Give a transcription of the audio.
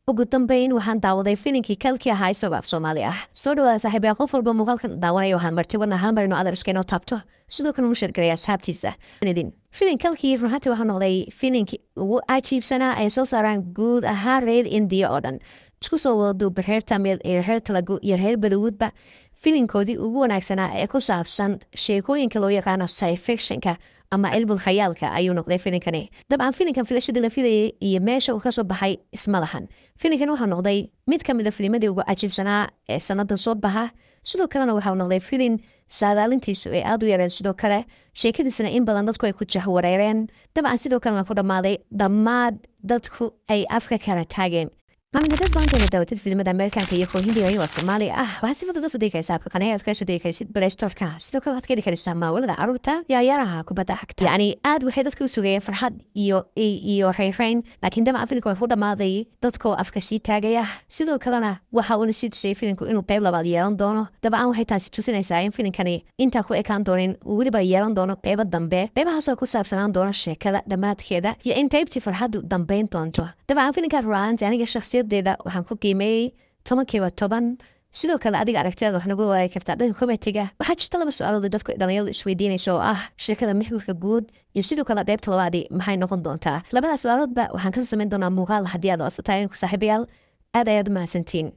ugu dambeyn waxaan daawaday filinkii kalkii ahaa isagoo af Soomaali ah soo dhawaada saaxiibayaal qof walba muuqaalkan daawanaya waxaan marti wadna ahaan barino adarska inoo taabto sidoo kale uu sheergareeya asxaabtiisa filin kalkii runtii waxaa noqday filinkii ugu cajiibsanaa ay soo saaraan guud ahaan reer India oo dhan isku soo wada duub reer Tamil iyo reer Telugu iyo reer Bollywoodba filinkoodii ugu wanaagsanaa ee ku saabsan sheekooyinka loo yaqaano science fictionka ama cilmul khayaalka ayuu noqday filinkani dabcan filinkan filashadii la filayay iyo meesha uu kasoo baxay isma lahan filinkan waxaa noqday mid ka mid a filimadii ugu cajiibsanaa ee sannadan soo baxa sidoo kalena waxaa noqday filin saadaalintiisu ay aada u yareen sidoo kale sheekadiisana in badan dadku ay ku jahwareereen dabcan sidoo kalena ku dhammaaday dhammaan dadku ay afka kala taageen maxamed dad badan kana daawatid filimada Amerikaanka iyo kuwa Hindiga iyo Soomaaliga waxaa si fudud soo deegaysaa abka qanaayad ka soo deegaysid Play Store-ka sidoo kale waxaad ka dhigaysaa mawlada carruurta yaayaraha kubadda cagta yani aad waxay dadku u sugayeen farxad iyo reerayn laakiin dabcan filimku wuxuu dhamaaday dadkoo afka sii taagaya sidoo kalena waxa uu sii tusay filimku inuu qayb labaad yeelan doono dabcan waxay taasi tusinaysaa in filimkani inta ku ekaan doonin uu weliba yeelan doono qayb dambe qaybahaas oo ku saabsanaan doona sheekada dhamaadkeeda iyo in qaybtii farxadu dambeyn doonto dabcan filimka ruuxaanti aniga shakhsiyadeeda waxaan ku qiimeeyay 10/10 sidoo kale adiga aragtida wax nagu wadaagi kartaa dhanka commentiga waxaa jirta laba su'aalood oo dadku dhalinyaradu isweydiinayso oo ah sheekada maxwarka guud iyo sidoo kale qaybta labaadi maxay noqon doontaa labadaas su'aaloodba waxaan ka samayn doonaa muuqaal haddii aad codsataan saaxiibayaal aad ayaad mahadsantiin